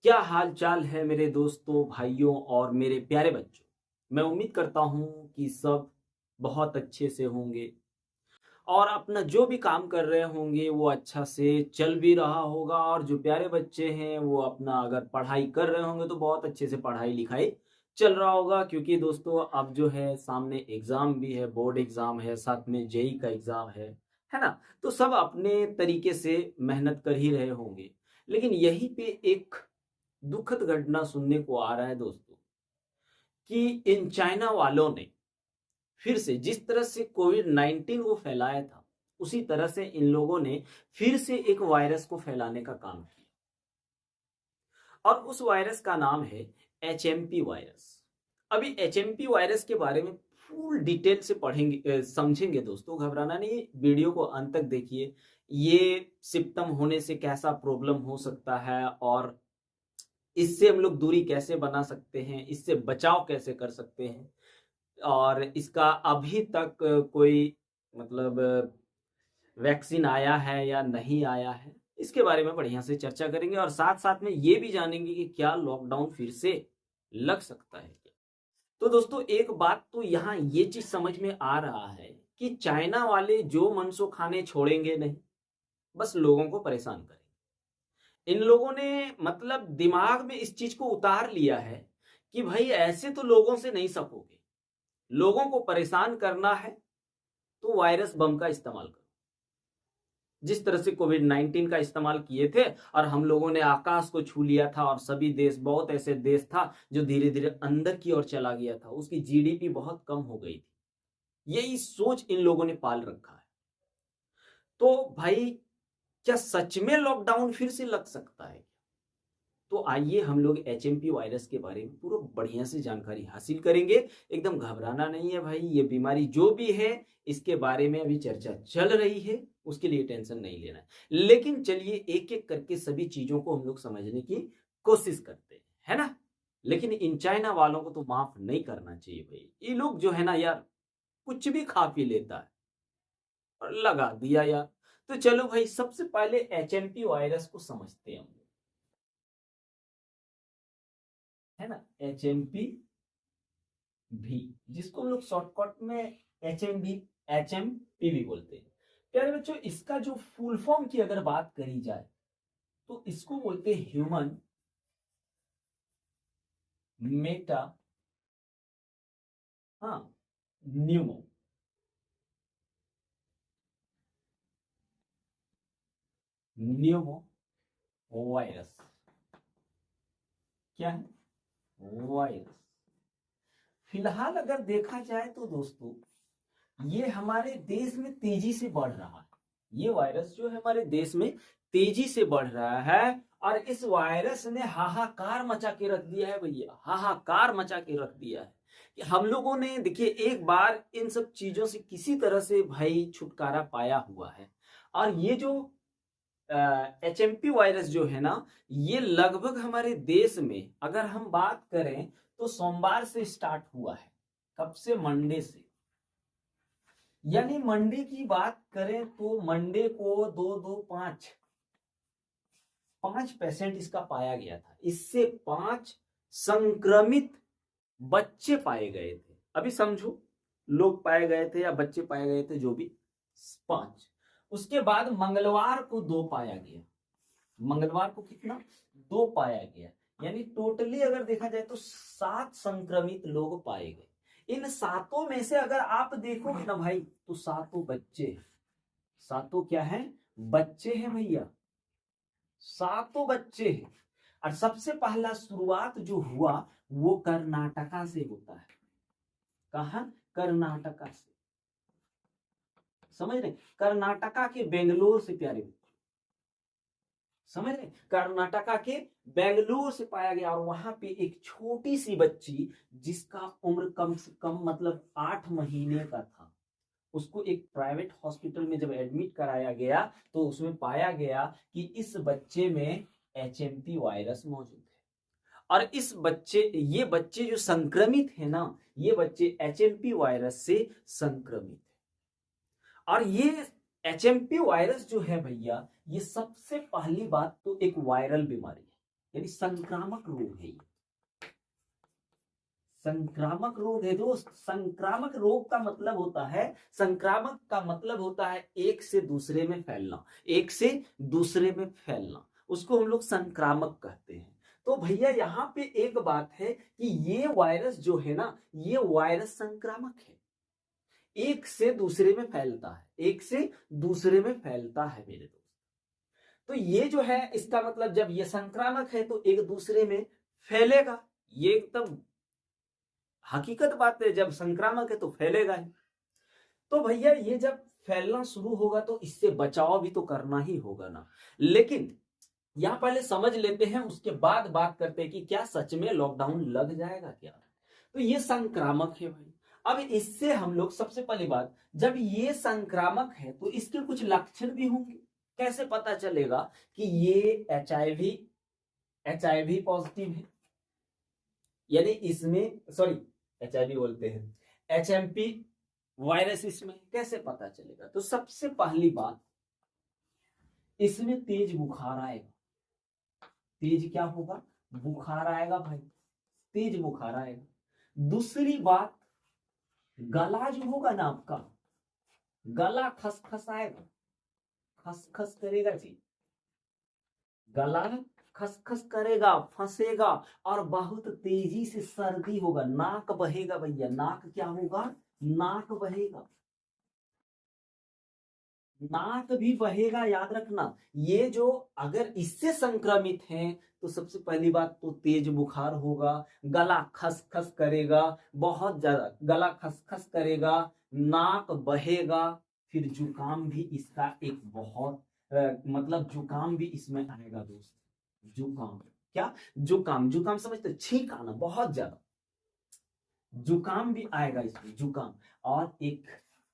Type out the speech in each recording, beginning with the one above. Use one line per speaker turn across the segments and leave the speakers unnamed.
क्या हाल चाल है मेरे दोस्तों, भाइयों और मेरे प्यारे बच्चों। मैं उम्मीद करता हूँ कि सब बहुत अच्छे से होंगे और अपना जो भी काम कर रहे होंगे वो अच्छा से चल भी रहा होगा। और जो प्यारे बच्चे हैं वो अपना अगर पढ़ाई कर रहे होंगे तो बहुत अच्छे से पढ़ाई लिखाई चल रहा होगा, क्योंकि दोस्तों अब जो है सामने एग्ज़ाम भी है, बोर्ड एग्ज़ाम है, साथ में जेई का एग्ज़ाम है ना? तो सब अपने तरीके से मेहनत कर ही रहे होंगे। लेकिन यहीं पे एक दुखद घटना सुनने को आ रहा है दोस्तों, कि इन चाइना वालों ने फिर से जिस तरह से कोविड-19 को फैलाया था, उसी तरह से इन लोगों ने फिर से एक वायरस को फैलाने का काम किया। और उस वायरस का नाम है एचएमपी वायरस। अभी एचएमपी वायरस के बारे में फुल डिटेल से पढ़ेंगे, समझेंगे दोस्तों। घबराना नहीं, वीडियो को अंत तक देखिए। ये सिम्पटम होने से कैसा प्रॉब्लम हो सकता है और इससे हम लोग दूरी कैसे बना सकते हैं, इससे बचाव कैसे कर सकते हैं, और इसका अभी तक कोई मतलब वैक्सीन आया है या नहीं आया है, इसके बारे में बढ़िया से चर्चा करेंगे। और साथ-साथ में ये भी जानेंगे कि क्या लॉकडाउन फिर से लग सकता है क्या? तो दोस्तों एक बात तो यहाँ ये चीज़ समझ में आ रहा है कि चाइना वाले जो मन सो खाने छोड़ेंगे नहीं, बस लोगों को परेशान करेंगे। इन लोगों ने मतलब दिमाग में इस चीज को उतार लिया है कि भाई ऐसे तो लोगों से नहीं सकोगे, लोगों को परेशान करना है तो वायरस बम का इस्तेमाल करो। जिस तरह से कोविड-19 का इस्तेमाल किए थे और हम लोगों ने आकाश को छू लिया था और सभी देश, बहुत ऐसे देश था जो धीरे-धीरे अंदर की ओर चला गया था, उसकी जीडीपी बहुत कम हो गई थी। यही सोच इन लोगों ने पाल रखा है। तो भाई, क्या सच में लॉकडाउन फिर से लग सकता है? तो आइए हम लोग एचएमपी वायरस के बारे में पूरा बढ़िया से जानकारी हासिल करेंगे। एकदम घबराना नहीं है भाई, ये बीमारी जो भी है इसके बारे में अभी चर्चा चल रही है, उसके लिए टेंशन नहीं लेना है। लेकिन चलिए एक-एक करके सभी चीज़ों को हम लोग समझने की कोशिश करते हैं, है ना? लेकिन इन चाइना वालों को तो माफ़ नहीं करना चाहिए भई। ये लोग जो है ना यार, कुछ भी खा पी लेता है और लगा दिया यार। तो चलो भाई, सबसे पहले एचएमपी वायरस को समझते हैं हम लोग, है ना? एचएमपी भी, जिसको हम लोग शॉर्टकट में एचएमपी भी बोलते हैं। प्यारे बच्चों, इसका जो फुल फॉर्म की अगर बात करी जाए तो इसको बोलते हैं ह्यूमन मेटा, हाँ, न्यूमो न्यूमो वायरस। क्या है? वायरस। फिलहाल अगर देखा जाए तो दोस्तों ये हमारे देश में तेजी से बढ़ रहा है। ये वायरस जो है हमारे देश में तेजी से बढ़ रहा है और इस वायरस ने हाहाकार मचा के रख दिया है भैया, हाहाकार मचा के रख दिया है। कि हम लोगों ने देखिए एक बार इन सब चीजों से किसी तरह से भाई छुटकारा पाया हुआ है। और ये जो एचएमपी वायरस जो है ना, ये लगभग हमारे देश में अगर हम बात करें तो सोमवार से स्टार्ट हुआ है। कब से? मंडे से। यानी मंडे की बात करें तो मंडे को दो दो पांच 5% इसका पाया गया था। इससे 5 संक्रमित बच्चे पाए गए थे। अभी समझो, लोग पाए गए थे या बच्चे पाए गए थे, जो भी 5। उसके बाद मंगलवार को 2 पाया गया। मंगलवार को कितना? 2 पाया गया। यानी टोटली अगर देखा जाए तो 7 संक्रमित लोग पाए गए। इन सातों में से अगर आप देखोगे ना भाई, तो सातों बच्चे हैं। सातों क्या है? बच्चे हैं भैया, सातों बच्चे हैं। और सबसे पहला शुरुआत जो हुआ वो कर्नाटका से होता है। कहा? कर्नाटका से। समझ रहे? कर्नाटका के बेंगलोर से प्यारे बच्चे, समझ रहे? कर्नाटका के बेंगलोर से पाया गया। और वहां पे एक छोटी सी बच्ची जिसका उम्र कम से कम मतलब 8 महीने का था, उसको एक प्राइवेट हॉस्पिटल में जब एडमिट कराया गया तो उसमें पाया गया कि इस बच्चे में एचएमपी वायरस मौजूद है। और ये बच्चे जो संक्रमित है ना, ये बच्चे एचएमपी वायरस से संक्रमित है। और ये एचएमपी वायरस जो है भैया, ये सबसे पहली बात तो एक वायरल बीमारी है। यानी संक्रामक रोग है ये, संक्रामक रोग है दोस्त। संक्रामक रोग का मतलब होता है, संक्रामक का मतलब होता है एक से दूसरे में फैलना, एक से दूसरे में फैलना, उसको हम लोग संक्रामक कहते हैं। तो भैया यहाँ पे एक बात है कि ये वायरस जो है ना, ये वायरस संक्रामक है, एक से दूसरे में फैलता है, एक से दूसरे में फैलता है मेरे दोस्त। तो ये जो है इसका मतलब जब ये संक्रामक है तो एक दूसरे में फैलेगा, ये एकदम हकीकत बात है, जब संक्रामक है तो फैलेगा ही। तो भैया ये जब फैलना शुरू होगा तो इससे बचाव भी तो करना ही होगा ना। लेकिन यहां पहले समझ लेते हैं, उसके बाद बात करते हैं कि क्या सच में लॉकडाउन लग जाएगा क्या। तो ये संक्रामक है भाई। अब इससे हम लोग, सबसे पहली बात, जब ये संक्रामक है तो इसके कुछ लक्षण भी होंगे। कैसे पता चलेगा कि ये एचआईवी पॉजिटिव है, यानी इसमें, सॉरी एचआईवी बोलते हैं, एचएमपी वायरस इसमें, कैसे पता चलेगा। तो सबसे पहली बात, इसमें तेज बुखार आएगा। तेज क्या होगा, बुखार आएगा भाई, तेज बुखार आएगा। दूसरी बात, गला जो होगा ना आपका, गला खसखस आएगा, खसखस करेगा जी, गला खसखस करेगा, फंसेगा, और बहुत तेजी से सर्दी होगा, नाक बहेगा भैया, नाक क्या होगा, नाक बहेगा, नाक भी बहेगा, याद रखना। ये जो अगर इससे संक्रमित हैं तो सबसे पहली बात तो तेज बुखार होगा, गला खसखस करेगा, बहुत ज्यादा गला खसखस करेगा, नाक बहेगा, फिर जुकाम भी इसका एक बहुत मतलब जुकाम भी इसमें आएगा दोस्त। जुकाम क्या, जुकाम, जुकाम समझते, छींक आना बहुत ज्यादा, जुकाम भी आएगा इसमें, जुकाम। और एक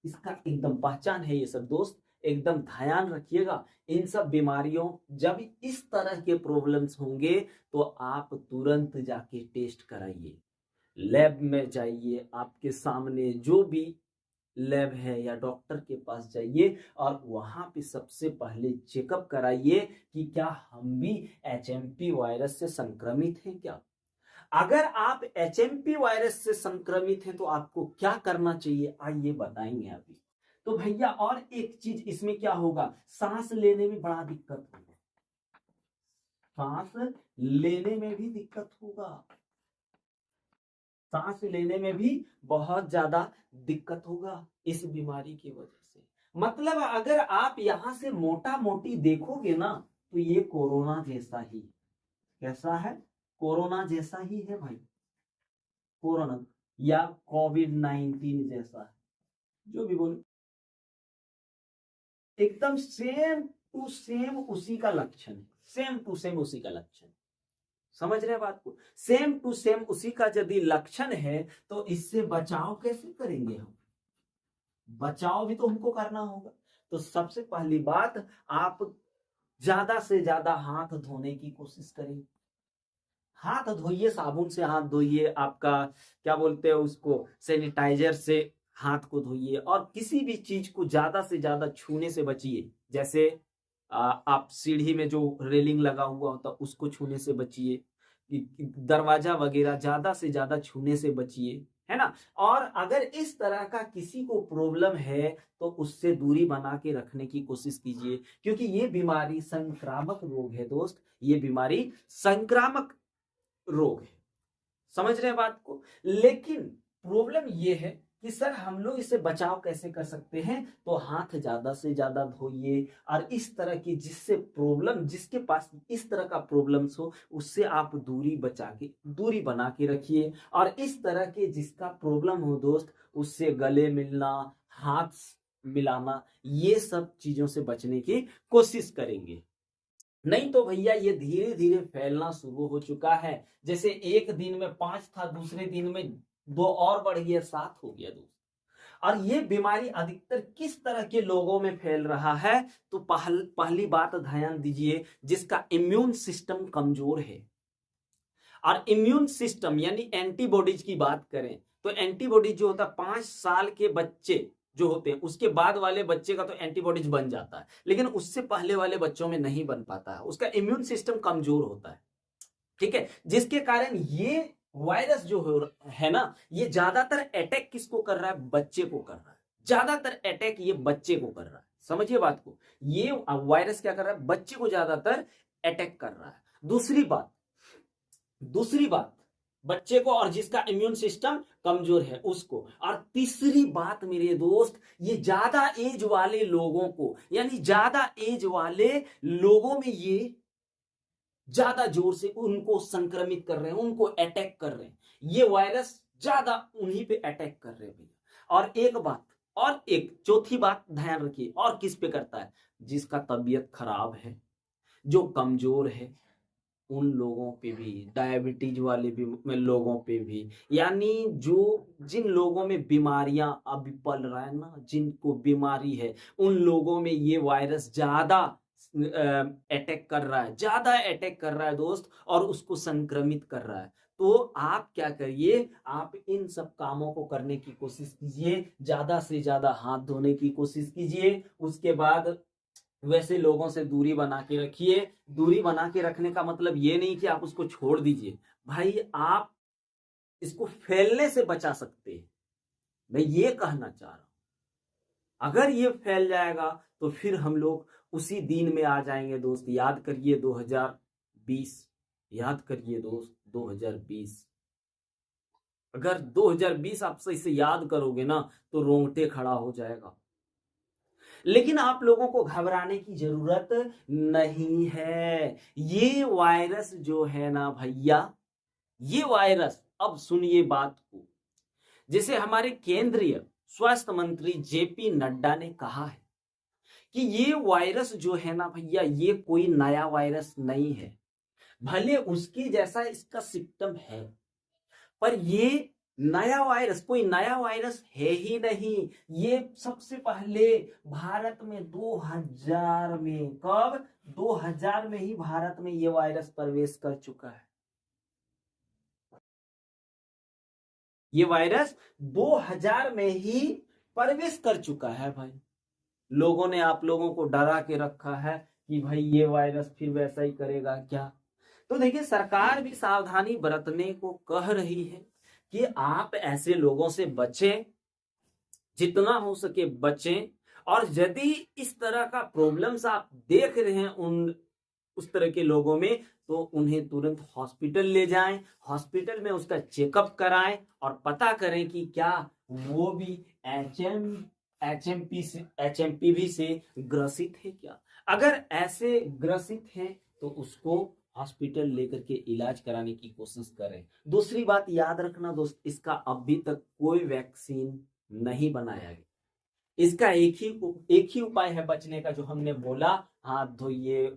इसका एकदम पहचान है ये सब दोस्त, एकदम ध्यान रखिएगा। इन सब बीमारियों, जब इस तरह के प्रॉब्लम्स होंगे तो आप तुरंत जाके टेस्ट कराइए, लैब में जाइए, आपके सामने जो भी लैब है या डॉक्टर के पास जाइए और वहां पे सबसे पहले चेकअप कराइए कि क्या हम भी एचएमपी वायरस से संक्रमित हैं क्या। अगर आप एचएमपी वायरस से संक्रमित हैं तो आपको क्या करना चाहिए, आइए बताएंगे अभी। तो भैया और एक चीज इसमें क्या होगा, सांस लेने में बड़ा दिक्कत होगा, सांस लेने में भी दिक्कत होगा, सांस लेने में भी बहुत ज्यादा दिक्कत होगा इस बीमारी की वजह से। मतलब अगर आप यहां से मोटा मोटी देखोगे ना तो ये कोरोना जैसा ही, कैसा है, कोरोना जैसा ही है भाई, कोरोना या कोविड-19 जैसा है, जो भी बोलो, एकदम सेम टू सेम उसी का लक्षण है, सेम टू सेम उसी का लक्षण। समझ रहे बात को, सेम टू सेम उसी का यदि लक्षण है तो इससे बचाव कैसे करेंगे हम, बचाव भी तो हमको करना होगा। तो सबसे पहली बात, आप ज्यादा से ज्यादा हाथ धोने की कोशिश करें, हाथ धोइए, साबुन से हाथ धोइए, आपका क्या बोलते हैं उसको, सैनिटाइजर से हाथ को धोइए, और किसी भी चीज को ज्यादा से ज्यादा छूने से बचिए। जैसे आप सीढ़ी में जो रेलिंग लगा हुआ होता उसको छूने से बचिए, दरवाजा वगैरह ज्यादा से ज्यादा छूने से बचिए, है ना। और अगर इस तरह का किसी को प्रॉब्लम है तो उससे दूरी बना के रखने की कोशिश कीजिए, क्योंकि ये बीमारी संक्रामक रोग है दोस्त, ये बीमारी संक्रामक रोग है। समझ रहे हैं बात को। लेकिन प्रॉब्लम ये है कि सर हम लोग इससे बचाव कैसे कर सकते हैं, तो हाथ ज्यादा से ज्यादा धोइए, और इस तरह की जिससे प्रॉब्लम, जिसके पास इस तरह का प्रॉब्लम्स हो उससे आप दूरी बना के रखिए। और इस तरह के जिसका प्रॉब्लम हो दोस्त, उससे गले मिलना, हाथ मिलाना, ये सब चीजों से बचने की कोशिश करेंगे। नहीं तो भैया ये धीरे धीरे फैलना शुरू हो चुका है। जैसे एक दिन में 5 था, दूसरे दिन में 2 और बढ़ गया, 7 हो गया दोस्त। और ये बीमारी अधिकतर किस तरह के लोगों में फैल रहा है, तो पहली बात ध्यान दीजिए, जिसका इम्यून सिस्टम कमजोर है। और इम्यून सिस्टम यानी एंटीबॉडीज की बात करें तो एंटीबॉडी जो होता है 5 साल के बच्चे जो होते हैं उसके बाद वाले बच्चे का तो एंटीबॉडीज बन जाता है, लेकिन उससे पहले वाले बच्चों में नहीं बन पाता है, उसका इम्यून सिस्टम कमजोर होता है। ठीक है, जिसके कारण ये वायरस जो है ना, ये ज्यादातर अटैक किसको कर रहा है? बच्चे को कर रहा है। ज्यादातर अटैक ये बच्चे को कर रहा है, समझिए बात को। ये वायरस क्या कर रहा है? बच्चे को ज्यादातर अटैक कर रहा है। दूसरी बात बच्चे को, और जिसका इम्यून सिस्टम कमजोर है उसको। और तीसरी बात मेरे दोस्त, ये ज्यादा एज वाले लोगों को, यानी ज्यादा एज वाले लोगों में ये ज्यादा जोर से उनको संक्रमित कर रहे हैं, उनको अटैक कर रहे हैं। ये वायरस ज्यादा उन्हीं पे अटैक कर रहे हैं भैया। और एक चौथी बात ध्यान रखिए, और किस पे करता है? जिसका तबीयत खराब है, जो कमजोर है, उन लोगों पे भी, डायबिटीज वाले भी में लोगों पे भी, यानी जो जिन लोगों में बीमारियां अभी पल रहा है ना, जिनको बीमारी है, उन लोगों में ये वायरस ज्यादा अटैक कर रहा है, ज्यादा अटैक कर रहा है दोस्त, और उसको संक्रमित कर रहा है। तो आप क्या करिए, आप इन सब कामों को करने की कोशिश कीजिए, ज्यादा से ज्यादा हाथ धोने की कोशिश कीजिए। उसके बाद वैसे लोगों से दूरी बना के रखिए। दूरी बना के रखने का मतलब ये नहीं कि आप उसको छोड़ दीजिए भाई, आप इसको फैलने से बचा सकते हैं, मैं ये कहना चाह रहा हूं। अगर ये फैल जाएगा तो फिर हम लोग उसी दिन में आ जाएंगे दोस्त। याद करिए 2020, याद करिए दोस्त 2020। अगर 2020 आप सही से याद करोगे ना तो रोंगटे खड़ा हो जाएगा। लेकिन आप लोगों को घबराने की जरूरत नहीं है। ये वायरस जो है ना भैया, ये वायरस, अब सुनिए बात को, जैसे हमारे केंद्रीय स्वास्थ्य मंत्री जेपी नड्डा ने कहा है कि ये वायरस जो है ना भैया, ये कोई नया वायरस नहीं है। भले उसके जैसा इसका सिम्टम है, पर ये नया वायरस, कोई नया वायरस है ही नहीं। ये सबसे पहले भारत में 2000 में, कब? 2000 में ही भारत में ये वायरस प्रवेश कर चुका है। ये वायरस 2000 में ही प्रवेश कर चुका है भाई। लोगों ने आप लोगों को डरा के रखा है कि भाई ये वायरस फिर वैसा ही करेगा क्या। तो देखिए, सरकार भी सावधानी बरतने को कह रही है कि आप ऐसे लोगों से बचें, जितना हो सके बचें। और यदि इस तरह का प्रॉब्लम्स आप देख रहे हैं उस तरह के लोगों में, तो उन्हें तुरंत हॉस्पिटल ले जाएं, हॉस्पिटल में उसका चेकअप कराएं और पता करें कि क्या वो भी एचएमपी से ग्रसित है क्या। अगर ऐसे ग्रसित है तो उसको हॉस्पिटल लेकर के इलाज कराने की कोशिश करें। दूसरी बात याद रखना दोस्त, इसका अभी तक कोई वैक्सीन नहीं बनाया गया। इसका एक ही उपाय है बचने का, जो हमने बोला, हाथ धोइए,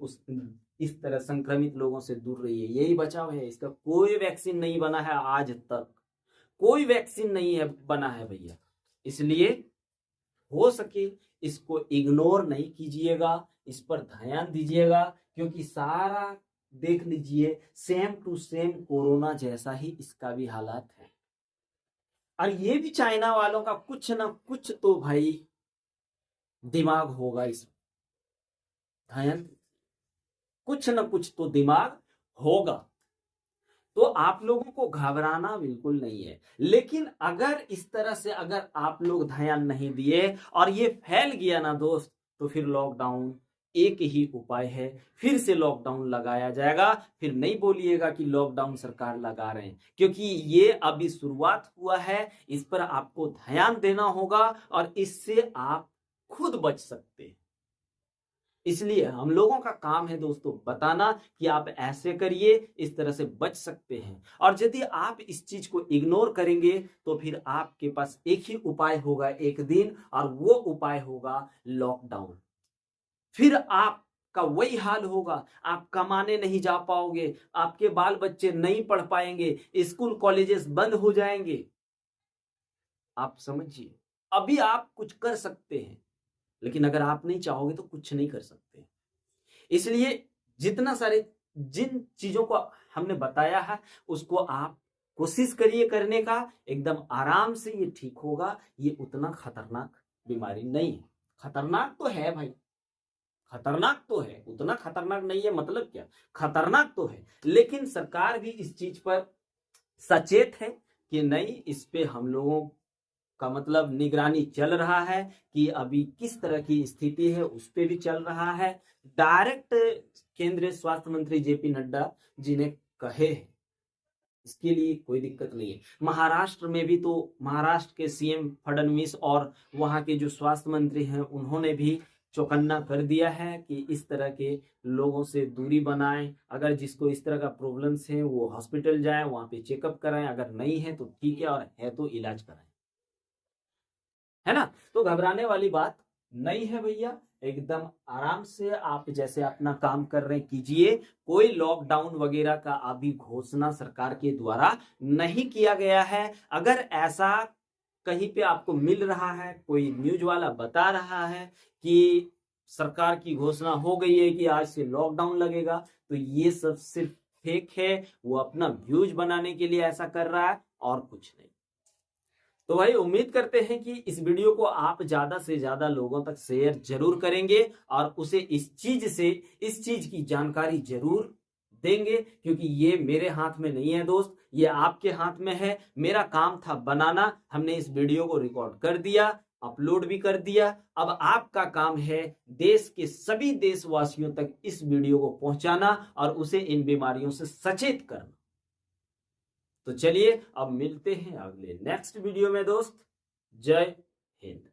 इस तरह संक्रमित लोगों से दूर रहिए, यही बचाव है। इसका कोई वैक्सीन नहीं बना है, आज तक कोई वैक्सीन नहीं है बना है भैया। इसलिए हो सके इसको इग्नोर नहीं कीजिएगा, इस पर ध्यान दीजिएगा, क्योंकि सारा देख लीजिए सेम टू सेम कोरोना जैसा ही इसका भी हालात है। और ये भी चाइना वालों का कुछ ना कुछ तो भाई दिमाग होगा, इस ध्यान, कुछ ना कुछ तो दिमाग होगा। तो आप लोगों को घबराना बिल्कुल नहीं है। लेकिन अगर इस तरह से अगर आप लोग ध्यान नहीं दिए और ये फैल गया ना दोस्त, तो फिर लॉकडाउन एक ही उपाय है, फिर से लॉकडाउन लगाया जाएगा। फिर नहीं बोलिएगा कि लॉकडाउन सरकार लगा रहे हैं, क्योंकि ये अभी शुरुआत हुआ है। इस पर आपको ध्यान देना होगा और इससे आप खुद बच सकते हैं। इसलिए हम लोगों का काम है दोस्तों बताना कि आप ऐसे करिए, इस तरह से बच सकते हैं। और यदि आप इस चीज को इग्नोर करेंगे तो फिर आपके पास एक ही उपाय होगा एक दिन, और वो उपाय होगा लॉकडाउन। फिर आपका वही हाल होगा, आप कमाने नहीं जा पाओगे, आपके बाल बच्चे नहीं पढ़ पाएंगे, स्कूल कॉलेजेस बंद हो जाएंगे। आप समझिए, अभी आप कुछ कर सकते हैं, लेकिन अगर आप नहीं चाहोगे तो कुछ नहीं कर सकते। इसलिए जिन चीजों को हमने बताया है उसको आप कोशिश करिए करने का, एकदम आराम से ये ठीक होगा। ये उतना खतरनाक बीमारी नहीं है। खतरनाक तो है भाई, खतरनाक तो है, उतना खतरनाक नहीं है मतलब क्या, खतरनाक तो है, लेकिन सरकार भी इस चीज पर सचेत है कि नहीं, इस पे हम लोगों का मतलब निगरानी चल रहा है कि अभी किस तरह की स्थिति है, उस पे भी चल रहा है। डायरेक्ट केंद्रीय स्वास्थ्य मंत्री जेपी नड्डा जी ने कहे हैं, इसके लिए कोई दिक्कत नहीं है। महाराष्ट्र में भी तो महाराष्ट्र के सीएम फडणवीस और वहां के जो स्वास्थ्य मंत्री हैं उन्होंने भी चौकन्ना कर दिया है कि इस तरह के लोगों से दूरी बनाएं, अगर जिसको इस तरह का प्रॉब्लम्स है वो हॉस्पिटल जाए, वहां पे चेकअप कराएं, अगर नहीं है तो ठीक है, और है तो इलाज कराएं, है ना। तो घबराने वाली बात नहीं है भैया, एकदम आराम से आप जैसे अपना काम कर रहे हैं कीजिए। कोई लॉकडाउन वगैरह का अभी घोषणा सरकार के द्वारा नहीं किया गया है। अगर ऐसा कहीं पे आपको मिल रहा है, कोई न्यूज वाला बता रहा है कि सरकार की घोषणा हो गई है कि आज से लॉकडाउन लगेगा, तो ये सब सिर्फ फेक है, वो अपना व्यूज बनाने के लिए ऐसा कर रहा है और कुछ नहीं। तो भाई उम्मीद करते हैं कि इस वीडियो को आप ज्यादा से ज्यादा लोगों तक शेयर जरूर करेंगे और उसे इस चीज की जानकारी जरूर देंगे, क्योंकि ये मेरे हाथ में नहीं है दोस्त, ये आपके हाथ में है। मेरा काम था बनाना, हमने इस वीडियो को रिकॉर्ड कर दिया, अपलोड भी कर दिया। अब आपका काम है देश के सभी देशवासियों तक इस वीडियो को पहुंचाना और उसे इन बीमारियों से सचेत करना। तो चलिए अब मिलते हैं अगले नेक्स्ट वीडियो में दोस्त। जय हिंद।